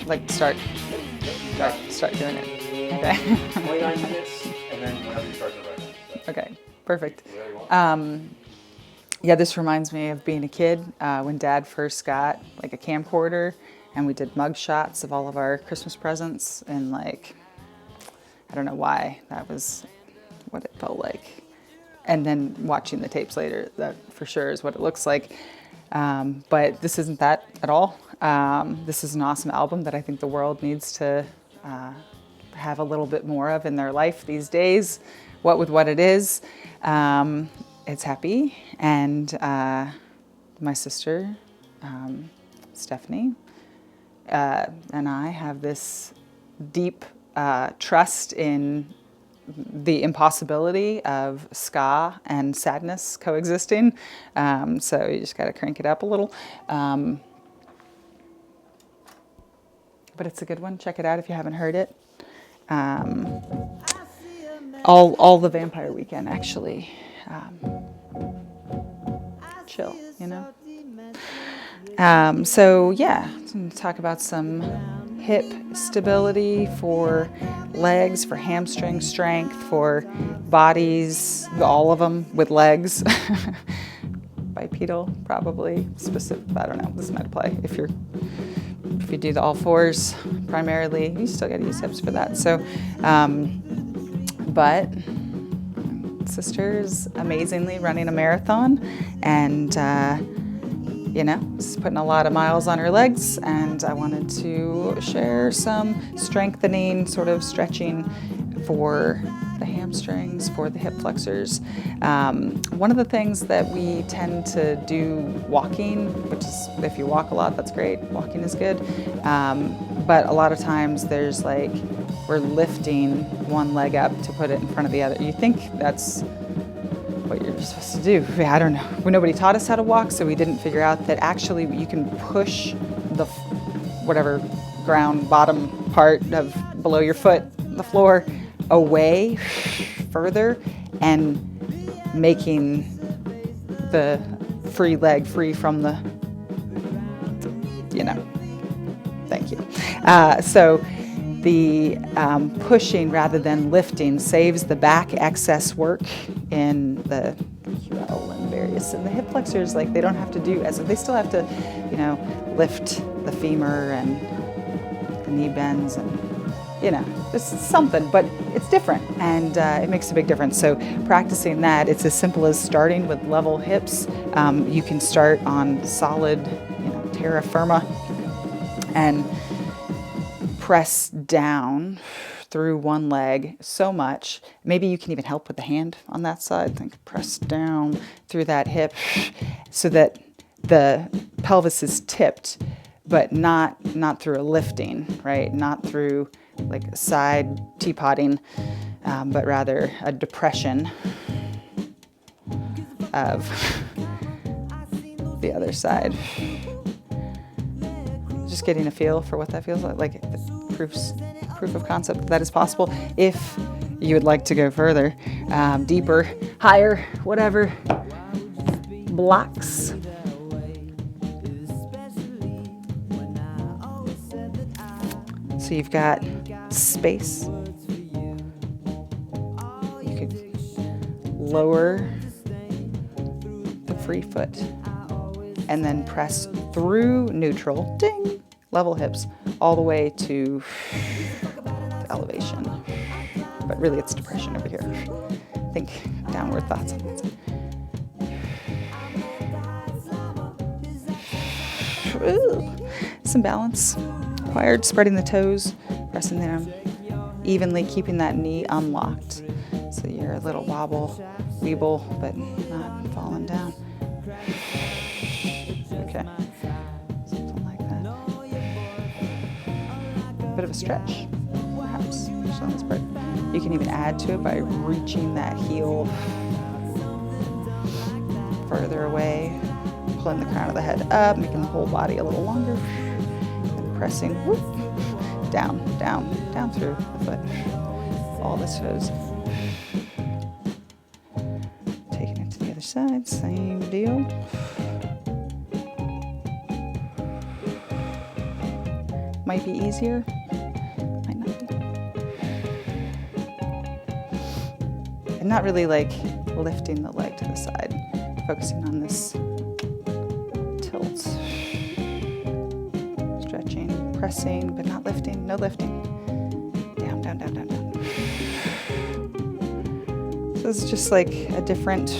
like start doing it. Okay. 29 minutes, and then whenever you start the record. So. Okay, perfect. Whatever you want. Yeah, this reminds me of being a kid when Dad first got like a camcorder, and we did mug shots of all of our Christmas presents, and like, I don't know why that was what it felt like. And then watching the tapes later, that for sure is what it looks like. But this isn't that at all. This is an awesome album that I think the world needs to have a little bit more of in their life these days. What with what it is. It's happy, and my sister, Stephanie, and I have this deep trust in the impossibility of ska and sadness coexisting. So you just got to crank it up a little. But it's a good one. Check it out if you haven't heard it. All the Vampire Weekend, actually. Chill, you know? So yeah, talk about some hip stability for legs, for hamstring strength, for bodies, all of them with legs. Bipedal, probably. Specific, I don't know, this might apply if you do the all fours primarily. You still got to use hips for that. So, but sister's amazingly running a marathon, and she's putting a lot of miles on her legs, and I wanted to share some strengthening, sort of stretching for the hamstrings, for the hip flexors. One of the things that we tend to do walking, which is, if you walk a lot, that's great. Walking is good. But a lot of times there's like, we're lifting one leg up to put it in front of the other. You think that's what you're supposed to do. I don't know. Nobody taught us how to walk, so we didn't figure out that actually you can push the whatever ground bottom part of below your foot, the floor, away further, and making the free leg free from the, thank you. So the pushing rather than lifting saves the back excess work in the QL and various, and the hip flexors, like they don't have to do as, they still have to, lift the femur and the knee bends and, it's something, but it's different, and it makes a big difference. So practicing that, it's as simple as starting with level hips. You can start on solid, terra firma, and press down through one leg so much. Maybe you can even help with the hand on that side. Think press down through that hip so that the pelvis is tipped, but not through a lifting, right? Not through like a side teapotting, but rather a depression of the other side. Just getting a feel for what that feels like proof of concept that is possible. If you would like to go further, deeper, higher, whatever, blocks. So you've got space. You could lower the free foot and then press through neutral, ding, level hips, all the way to elevation. But really it's depression over here. Think downward thoughts on that side. Ooh. Some balance required, spreading the toes, pressing them evenly, keeping that knee unlocked. So you're a little weeble, but not falling down. Okay, something like that. Bit of a stretch, perhaps, on this part. You can even add to it by reaching that heel further away, pulling the crown of the head up, making the whole body a little longer, and pressing whoop, down through the foot. All the toes. Taking it to the other side, same deal. might be easier. Might not be. And not really like lifting the leg to the side, focusing on this tilt. Stretching, pressing, but not lifting, no lifting. Down, down, down, down, down. So it's just like a different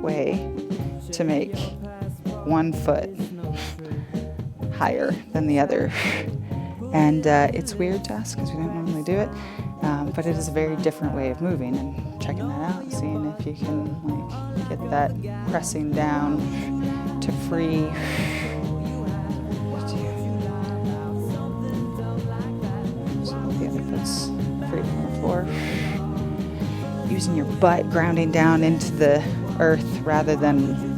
way to make one foot higher than the other. And it's weird to us because we don't normally do it, but it is a very different way of moving, and checking that out, seeing if you can like get that pressing down to free. So the other foot's free from the floor. Using your butt grounding down into the earth rather than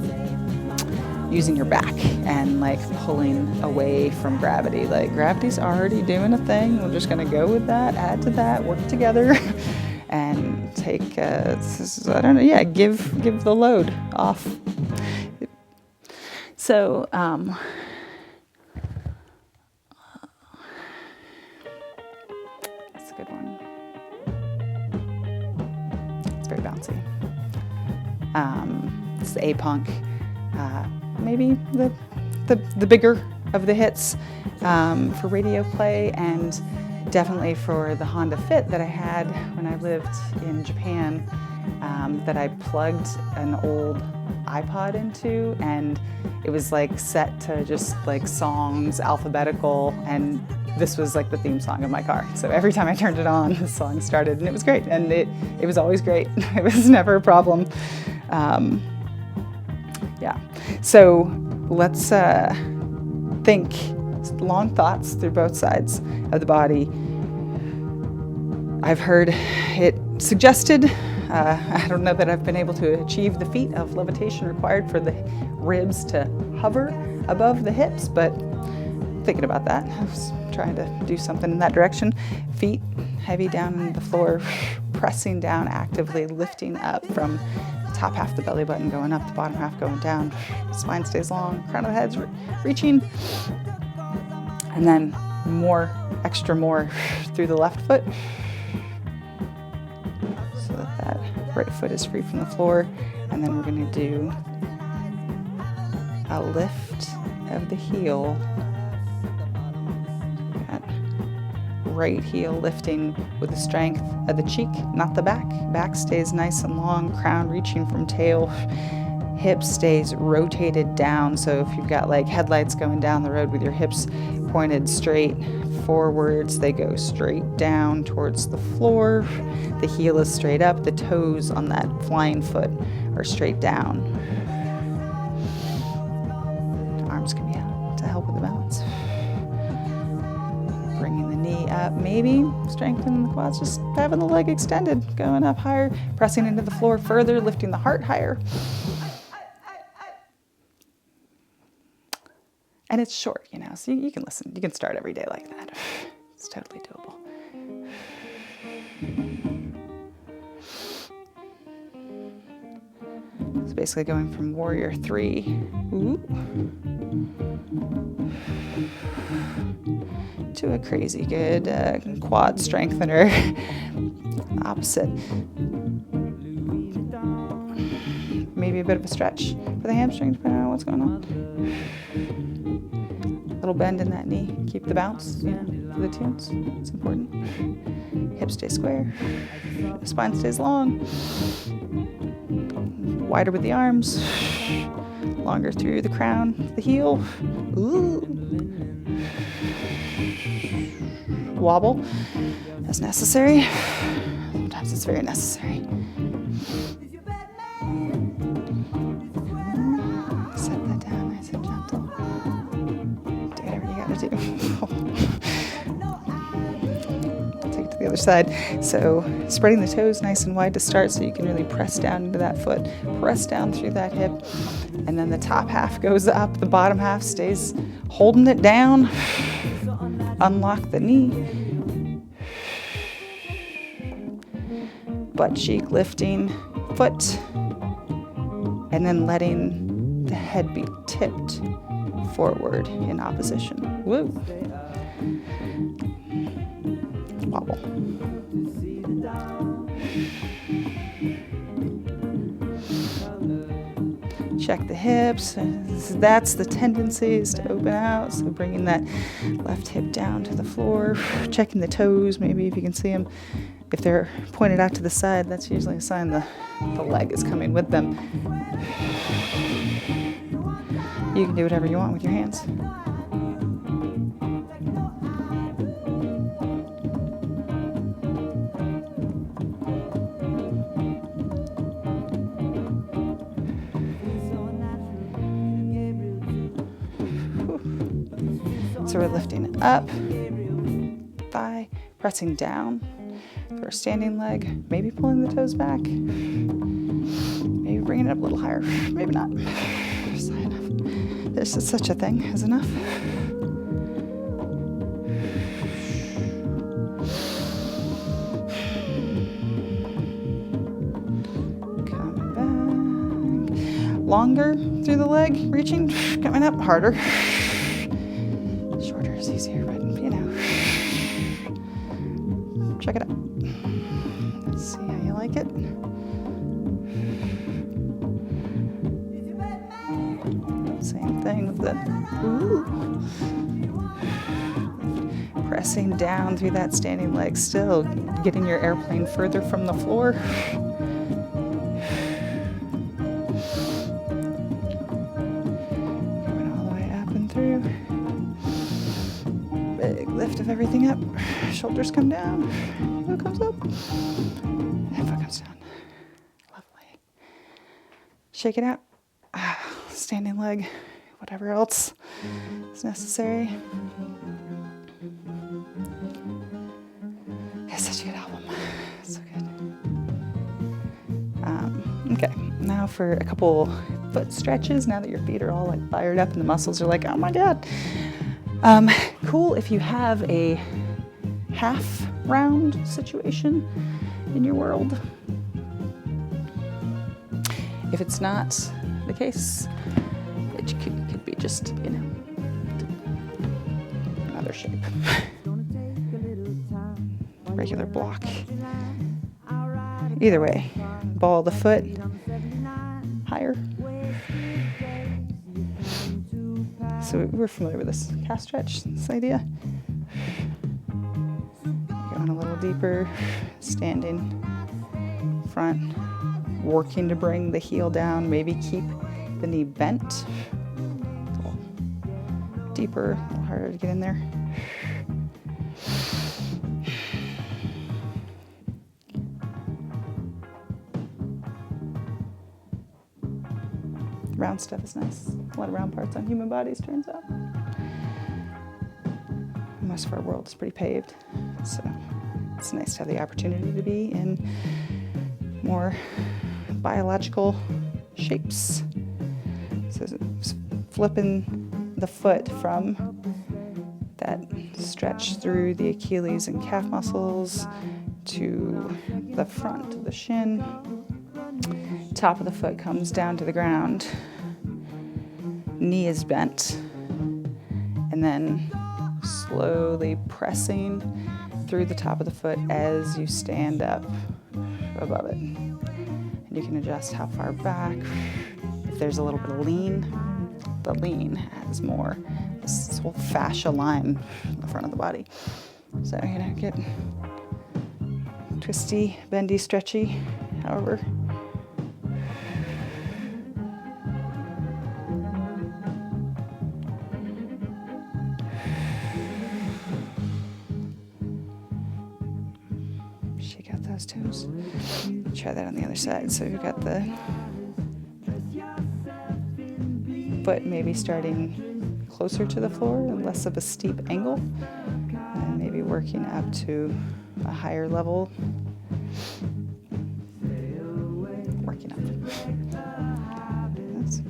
using your back and like pulling away from gravity. Like gravity's already doing a thing. We're just gonna go with that, add to that, work together, and take. I don't know. Yeah, give the load off. So. That's a good one. It's very bouncy. It's the A-Punk. Maybe the bigger of the hits for radio play, and definitely for the Honda Fit that I had when I lived in Japan, that I plugged an old iPod into, and it was like set to just like songs, alphabetical, and this was like the theme song of my car. So every time I turned it on, the song started, and it was great, and it was always great. It was never a problem. Yeah, so let's think long thoughts through both sides of the body. I've heard it suggested, I don't know that I've been able to achieve the feat of levitation required for the ribs to hover above the hips, but thinking about that. I was trying to do something in that direction. Feet heavy down on the floor, pressing down actively, lifting up from top half of the belly button going up, the bottom half going down. Spine stays long, crown of the head's reaching. And then more through the left foot. So that right foot is free from the floor. And then we're going to do a lift of the heel. That right heel lifting with the strength of the cheek, not the back. Back stays nice and long, crown reaching from tail. Hip stays rotated down. So if you've got like headlights going down the road with your hips pointed straight forwards, they go straight down towards the floor. The heel is straight up. The toes on that flying foot are straight down. Arms can be out to help with the balance. Bringing the knee up, maybe strengthening the quads, just having the leg extended, going up higher, pressing into the floor further, lifting the heart higher. And it's short, so you can listen. You can start every day like that. It's totally doable. It's basically going from warrior 3 to a crazy good quad strengthener. Opposite. Maybe a bit of a stretch for the hamstring, depending on what's going on. Little bend in that knee. Keep the bounce, for the tunes. It's important. Hips stay square. Spine stays long. Wider with the arms. Longer through the crown, the heel. Ooh. Wobble as necessary. Sometimes it's very necessary. Set that down nice and gentle. Do whatever you gotta do. Take it to the other side. So spreading the toes nice and wide to start so you can really press down into that foot. Press down through that hip. And then the top half goes up, the bottom half stays holding it down. Unlock the knee. Butt cheek lifting, foot, and then letting the head be tipped forward in opposition. Woo. Wobble. Check the hips. That's the tendency, is to open out. So bringing that left hip down to the floor. Checking the toes, maybe if you can see them. If they're pointed out to the side, that's usually a sign the leg is coming with them. You can do whatever you want with your hands. So we're lifting up, thigh, pressing down for a standing leg, maybe pulling the toes back, maybe bringing it up a little higher, maybe not. Just high enough. There's just such a thing as enough. Coming back. Longer through the leg, reaching, coming up harder. Shorter is easier, but you know. Check it out. Let's see how you like it. Same thing with the pressing down through that standing leg, still getting your airplane further from the floor. Going all the way up and through. Big lift of everything up. Shoulders come down. Heel comes up. And foot comes down. Lovely. Shake it out. Standing leg, whatever else is necessary. It's such a good album. So good. Okay, now for a couple foot stretches. Now that your feet are all like fired up and the muscles are like, oh my God. Cool if you have a half round situation in your world. If it's not the case, it could be just, you know, another shape. Regular block. Either way, ball the foot higher. So we're familiar with this calf stretch, this idea. Going a little deeper, standing front, working to bring the heel down, maybe keep the knee bent. A little deeper, a little harder to get in there. Round stuff is nice. A lot of round parts on human bodies, turns out. Most of our world is pretty paved, so it's nice to have the opportunity to be in more biological shapes. So flipping the foot from that stretch through the Achilles and calf muscles to the front of the shin. Top of the foot comes down to the ground. Knee is bent. And then slowly pressing through the top of the foot as you stand up above it. And you can adjust how far back. If there's a little bit of lean, the lean has more this whole fascia line in the front of the body. So, you know, get twisty, bendy, stretchy, however. Shake out those toes. Try that on the other side. So you've got the foot maybe starting closer to the floor and less of a steep angle, and maybe working up to a higher level. Working up. That's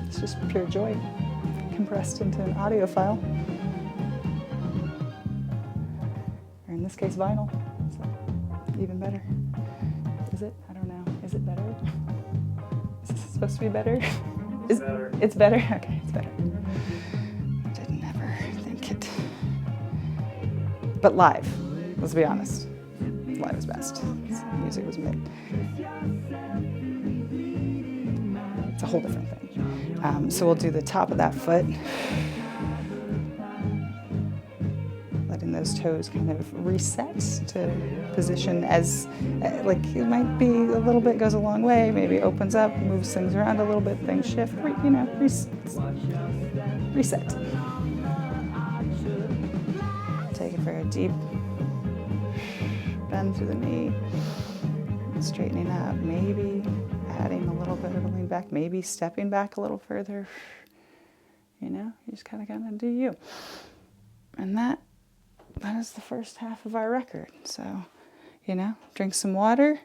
It's just pure joy. compressed into an audio file. Or in this case, vinyl. So even better. Is it? I don't know. Is it better? Is this supposed to be better? It's better. It's better? Okay, it's better. Didn't ever think it. But live, let's be honest. Live is best. Music was mid. It's a whole different thing. So we'll do the top of that foot. Letting those toes kind of reset to position as, like it might be a little bit goes a long way, maybe opens up, moves things around a little bit, things shift, reset. Take it for a deep bend through the knee, straightening up, maybe adding a little bit of a lean back, maybe stepping back a little further. You just kind of gotta do you. And that is the first half of our record. So, drink some water,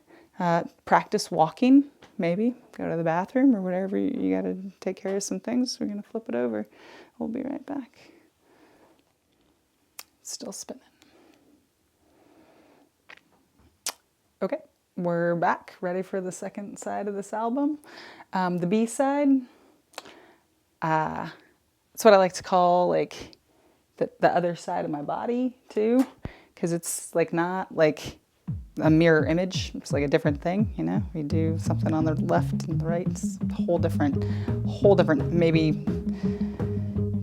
practice walking, maybe go to the bathroom or whatever. You got to take care of some things. We're going to flip it over. We'll be right back. It's still spinning. Okay, we're back, ready for the second side of this album. The B side, it's what I like to call like the other side of my body too, because it's like not like a mirror image. It's like a different thing, We do something on the left and the right. It's a whole different, maybe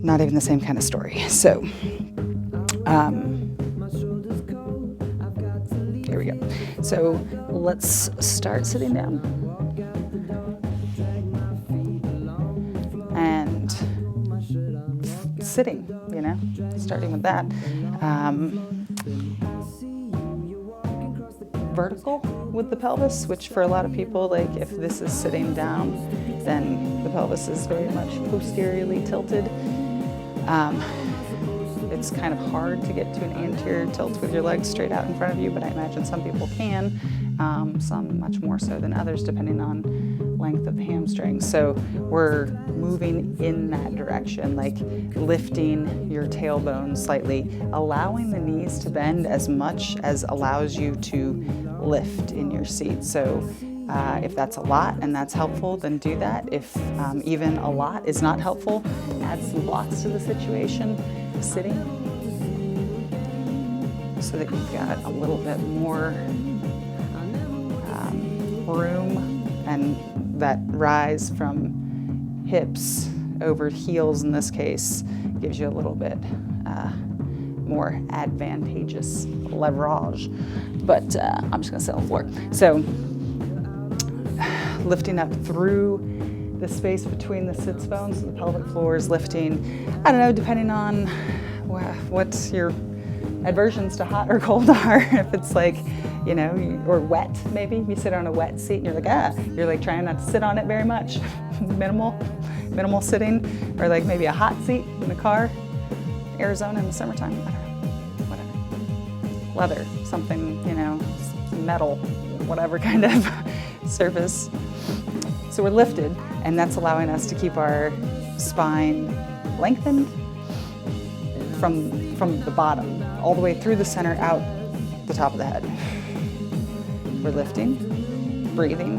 not even the same kind of story. So, here we go. So let's start sitting down. And sitting, starting with that. Vertical with the pelvis, which for a lot of people, like if this is sitting down, then the pelvis is very much posteriorly tilted. It's kind of hard to get to an anterior tilt with your legs straight out in front of you, but I imagine some people can, some much more so than others, depending on length of the hamstring. So we're moving in that direction, like lifting your tailbone slightly, allowing the knees to bend as much as allows you to lift in your seat. So if that's a lot and that's helpful, then do that. If even a lot is not helpful, add some blocks to the situation, sitting, so that you've got a little bit more room, and that rise from hips over heels in this case gives you a little bit more advantageous leverage. But I'm just gonna sit on the floor. So lifting up through the space between the sits bones, so the pelvic floor is lifting, I don't know, depending on what your aversions to hot or cold are. If it's like, or wet, maybe you sit on a wet seat and you're like, you're like trying not to sit on it very much. minimal sitting, or like maybe a hot seat in the car, Arizona in the summertime, I don't know, whatever. Leather, something, metal, whatever kind of surface. So we're lifted, and that's allowing us to keep our spine lengthened from the bottom, all the way through the center, out the top of the head. We're lifting, breathing,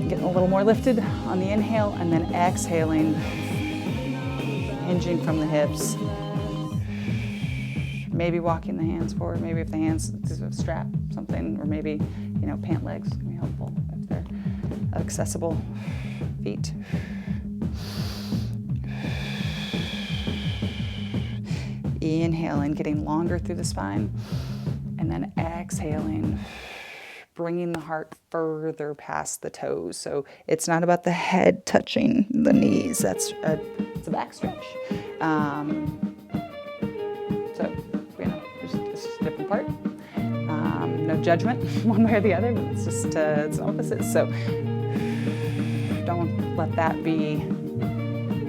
getting a little more lifted on the inhale, and then exhaling, hinging from the hips. Maybe walking the hands forward, maybe if the hands strap something, or maybe, pant legs can be helpful if they're accessible. Feet. Inhaling, getting longer through the spine, and then exhaling, bringing the heart further past the toes. So it's not about the head touching the knees. It's a back stretch. So, it's just a different part. No judgment one way or the other, but it's just it's opposite. So don't let that be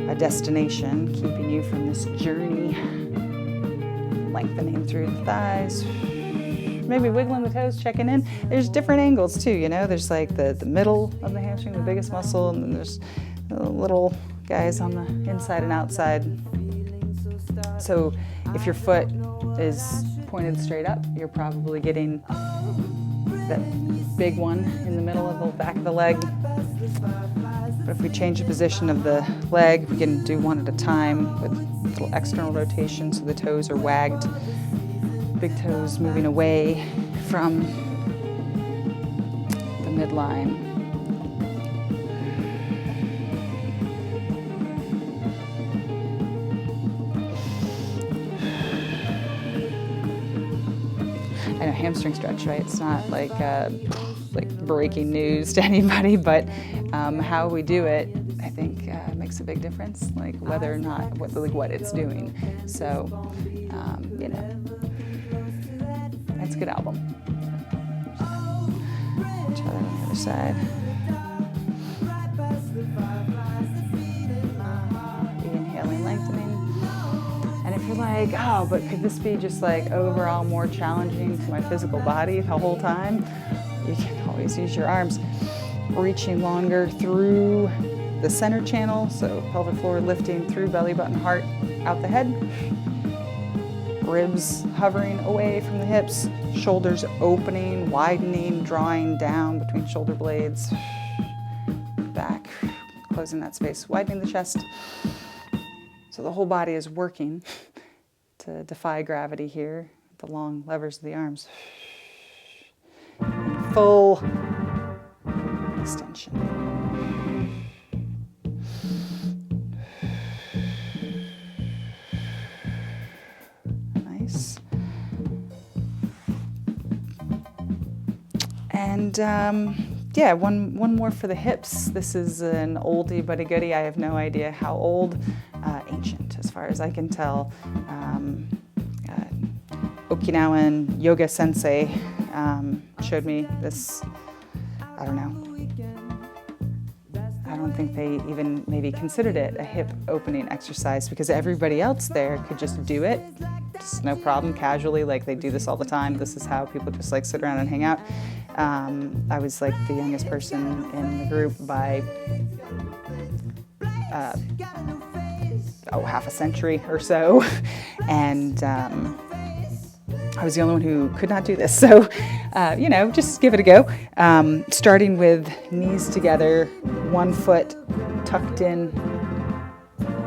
a destination keeping you from this journey. Lengthening through the thighs, maybe wiggling the toes, checking in. There's different angles too, There's like the middle of the hamstring, the biggest muscle, and then there's a little guys on the inside and outside. So if your foot is pointed straight up, you're probably getting that big one in the middle of the back of the leg. But if we change the position of the leg, we can do one at a time with little external rotation so the toes are wagged. Big toes moving away from the midline. I know, hamstring stretch, right? It's not like breaking news to anybody, but how we do it, I think, makes a big difference. Like whether or not what it's doing. So, you know, it's a good album. Try that on the other side. Inhaling, lengthening. And if you're like, oh, but could this be just like overall more challenging to my physical body the whole time? You can always use your arms. Reaching longer through the center channel, so pelvic floor lifting through belly button, heart, out the head. Ribs hovering away from the hips, shoulders opening, widening, drawing down between shoulder blades. Back, closing that space, widening the chest. So the whole body is working to defy gravity here, the long levers of the arms. And full extension. Nice. And yeah, one more for the hips. This is an oldie but a goodie. I have no idea how old. Ancient, as far as I can tell. Okinawan yoga sensei showed me this, I don't know. I don't think they even maybe considered it a hip opening exercise because everybody else there could just do it, just no problem, casually, like they do this all the time. This is how people just like sit around and hang out. I was like the youngest person in the group by half a century or so, and I was the only one who could not do this. So, you know, just give it a go. Starting with knees together, one foot tucked in,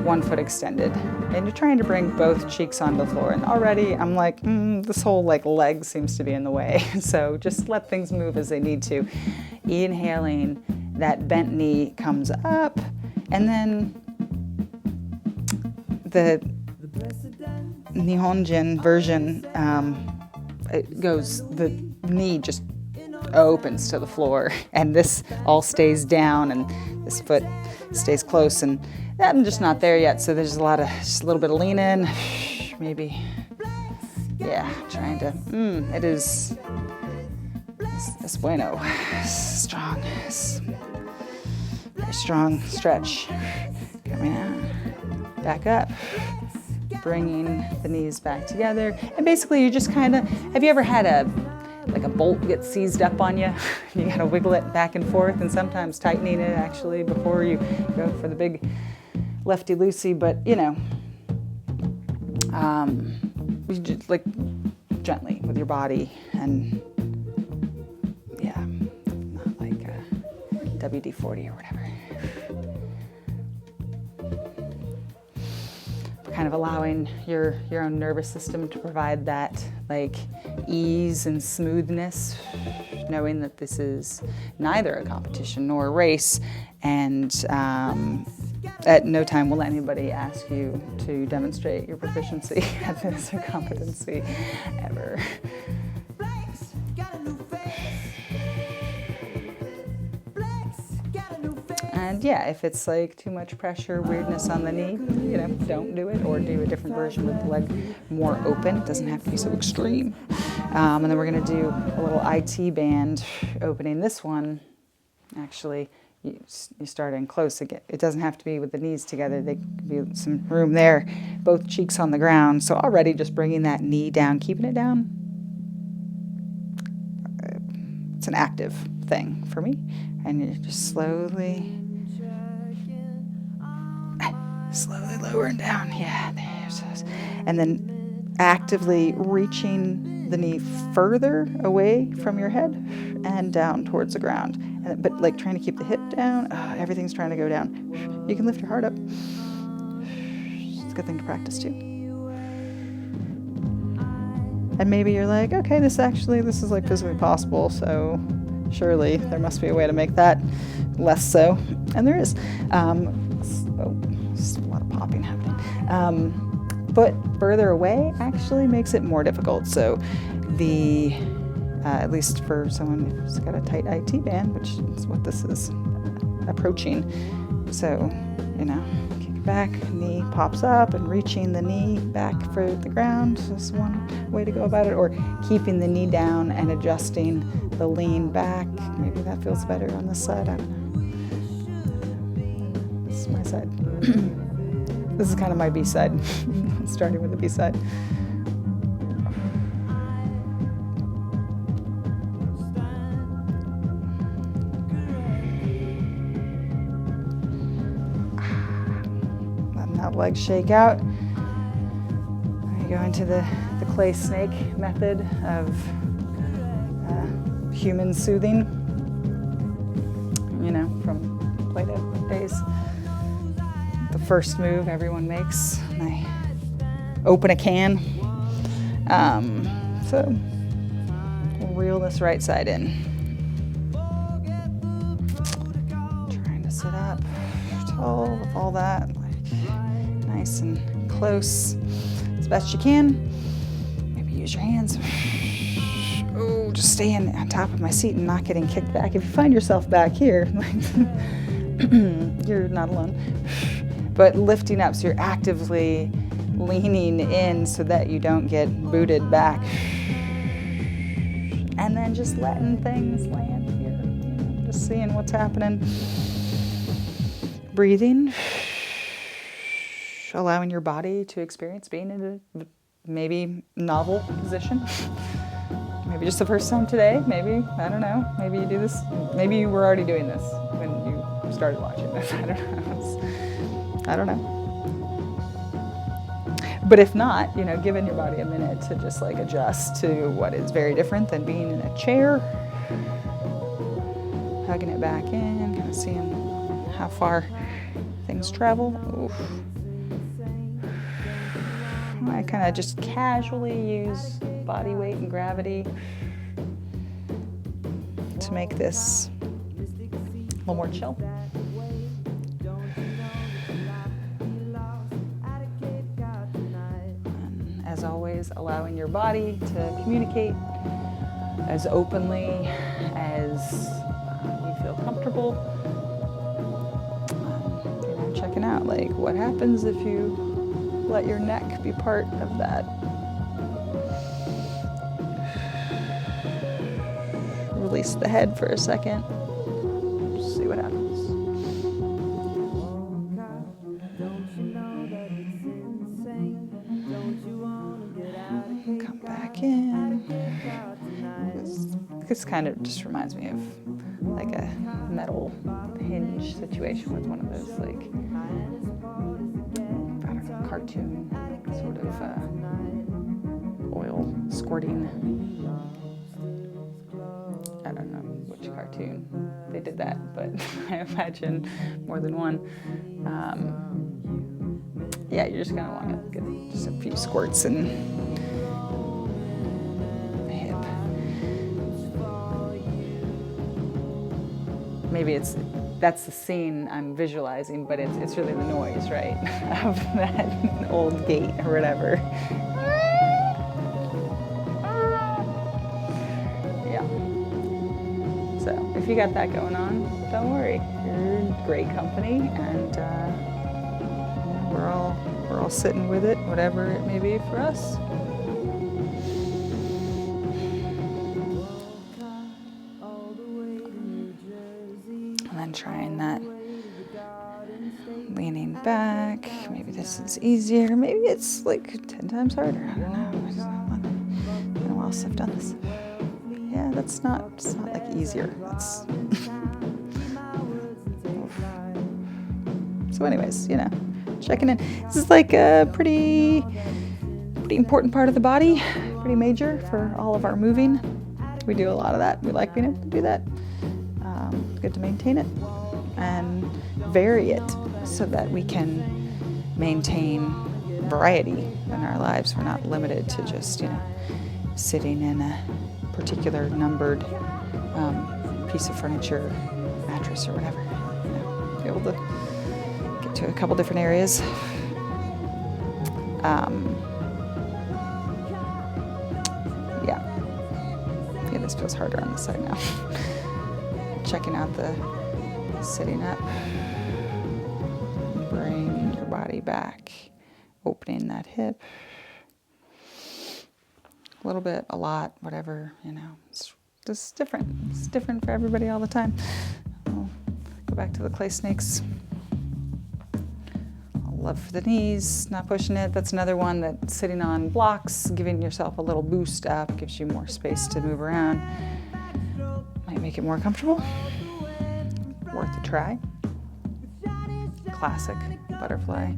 one foot extended, and you're trying to bring both cheeks onto the floor. And already I'm like, this whole like leg seems to be in the way. So just let things move as they need to. Inhaling, that bent knee comes up, and then the Nihonjin version, it goes, the knee just opens to the floor, and this all stays down, and this foot stays close, and I'm just not there yet, so there's just a little bit of lean in, maybe, yeah, trying to, it is, es bueno, strong, very strong stretch, coming out. Back up, bringing the knees back together. And basically you just kind of, have you ever had a bolt get seized up on you? You gotta wiggle it back and forth, and sometimes tightening it actually before you go for the big lefty-loosey, but you know, you just like gently with your body, and yeah, not like a WD-40 or whatever. Kind of allowing your own nervous system to provide that like ease and smoothness, knowing that this is neither a competition nor a race, and at no time will anybody ask you to demonstrate your proficiency at this or competency ever. And yeah, if it's like too much pressure, weirdness on the knee, you know, don't do it, or do a different version with the leg more open. It doesn't have to be so extreme. And then we're gonna do a little IT band opening. This one, actually, you start in close again. It doesn't have to be with the knees together. There could be some room there, both cheeks on the ground. So already just bringing that knee down, keeping it down. It's an active thing for me. And you're just slowly Slowly lowering down. Yeah, there's. And then actively reaching the knee further away from your head and down towards the ground. But like trying to keep the hip down. Everything's trying to go down. You can lift your heart up. It's a good thing to practice too. And maybe you're like, okay, this is like physically possible, so surely there must be a way to make that less so. And there is. There's a lot of popping happening. But further away actually makes it more difficult. So at least for someone who's got a tight IT band, which is what this is approaching. So, kick it back, knee pops up, and reaching the knee back for the ground is one way to go about it. Or keeping the knee down and adjusting the lean back. Maybe that feels better on this side. I don't know. This is my side. This is kind of my B side. Starting with the B side. Letting that leg shake out. I go into the clay snake method of human soothing, from Play-Doh days. The first move everyone makes, and I open a can. So we'll reel this right side in. Trying to sit up tall with all that, nice and close as best you can. Maybe use your hands. Oh, just staying on top of my seat and not getting kicked back. If you find yourself back here, you're not alone. But lifting up, so you're actively leaning in so that you don't get booted back. And then just letting things land here, just seeing what's happening. Breathing, allowing your body to experience being in a maybe novel position. Maybe just the first time today, maybe, I don't know, maybe you do this, maybe you were already doing this when you started watching this, I don't know. But if not, giving your body a minute to just adjust to what is very different than being in a chair. Hugging it back in, kind of seeing how far things travel. Oof. I kind of just casually use body weight and gravity to make this a little more chill. And as always, allowing your body to communicate as openly as you feel comfortable. Checking out what happens if you let your neck be part of that. Release the head for a second. Just see what happens. Come back in. This kind of just reminds me of a metal hinge situation with one of those cartoon sort of oil squirting. I don't know which cartoon they did that, but I imagine more than one. Yeah, you're just gonna want to get just a few squirts in the hip. Maybe that's the scene I'm visualizing, but it's really the noise, right, of that old gate or whatever. Yeah. So if you got that going on, don't worry. You're in great company, and we're all sitting with it, whatever it may be for us. And then trying that leaning back. Maybe this is easier. Maybe it's 10 times harder. I don't know. It's been a while since I've done this. Yeah, it's not easier. So anyways, checking in. This is like a pretty important part of the body, pretty major for all of our moving. We do a lot of that. We like being able to do that. Good to maintain it and vary it so that we can maintain variety in our lives. We're not limited to just, sitting in a particular numbered piece of furniture, mattress or whatever. Be able to get to a couple different areas. Yeah, this feels harder on this side now. Checking out the sitting up. Bring your body back, opening that hip. A little bit, a lot, whatever, it's just different. It's different for everybody all the time. We'll go back to the clay snakes. Love for the knees, not pushing it. That's another one that sitting on blocks, giving yourself a little boost up, gives you more space to move around. Might make it more comfortable. Worth a try. Classic butterfly.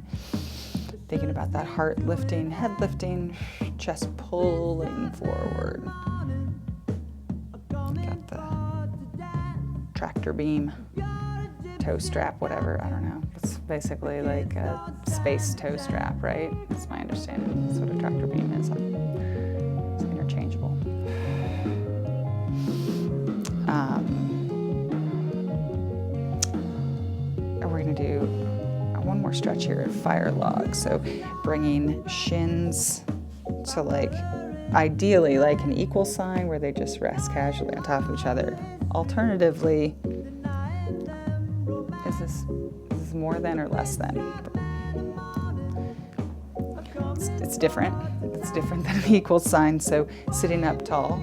Thinking about that heart lifting, head lifting, chest pulling forward. Got the tractor beam, toe strap, whatever, I don't know. It's basically like a space toe strap, right? That's my understanding. That's what a tractor beam is. It's interchangeable. We're going to do one more stretch here, fire log. So bringing shins to ideally like an equal sign where they just rest casually on top of each other. Alternatively, is this more than or less than? It's different. It's different than an equal sign. So sitting up tall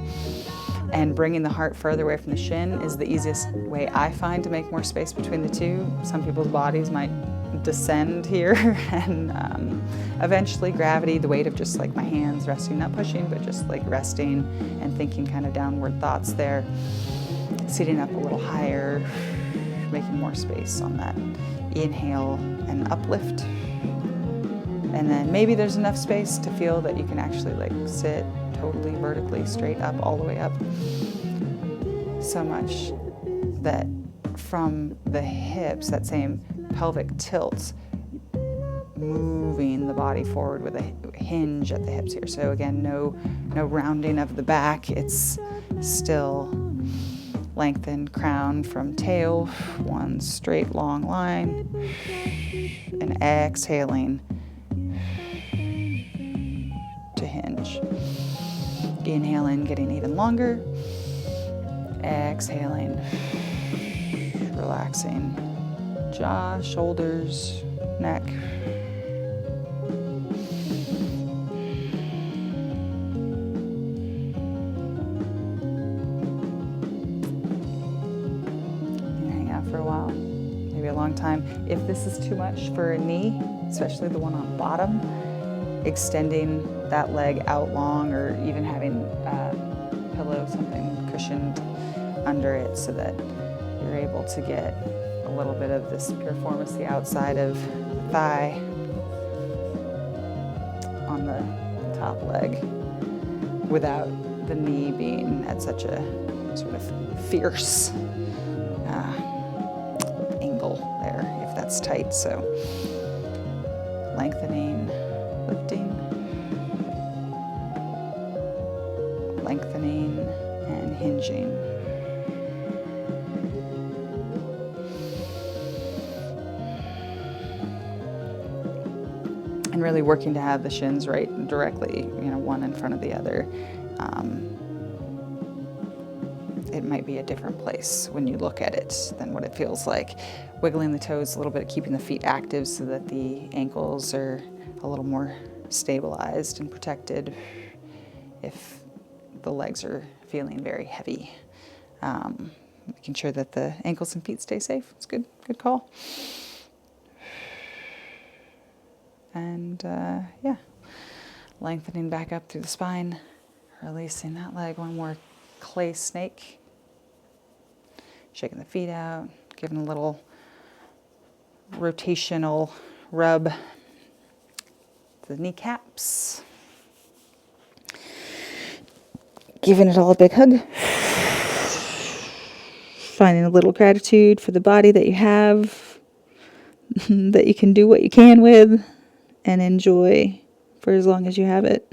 and bringing the heart further away from the shin is the easiest way I find to make more space between the two. Some people's bodies might descend here and eventually gravity, the weight of just like my hands resting, not pushing, but just like resting and thinking kind of downward thoughts there. Sitting up a little higher, making more space on that inhale and uplift. And then maybe there's enough space to feel that you can actually like sit totally vertically straight up, all the way up. So much that from the hips, that same pelvic tilt, moving the body forward with a hinge at the hips here. So again, no rounding of the back. It's still lengthened crown from tail, one straight long line, and exhaling to hinge. Inhaling, getting even longer. Exhaling, relaxing jaw, shoulders, neck. Hang out for a while, maybe a long time. If this is too much for a knee, especially the one on bottom, extending that leg out long, or even having a pillow, something cushioned under it so that you're able to get a little bit of this piriformis, outside of the thigh on the top leg without the knee being at such a sort of fierce angle there, if that's tight. So lengthening, lifting, lengthening, and hinging. And really working to have the shins right directly, one in front of the other. It might be a different place when you look at it than what it feels like. Wiggling the toes a little bit, keeping the feet active so that the ankles are a little more stabilized and protected if the legs are feeling very heavy. Making sure that the ankles and feet stay safe. It's good call. And lengthening back up through the spine, releasing that leg. One more clay snake. Shaking the feet out, giving a little rotational rub the kneecaps. Giving it all a big hug. Finding a little gratitude for the body that you have, that you can do what you can with and enjoy for as long as you have it.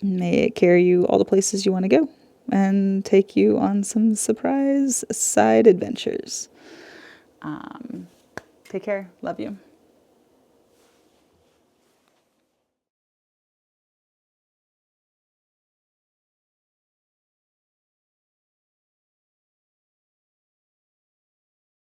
May it carry you all the places you want to go and take you on some surprise side adventures. Take care. Love you.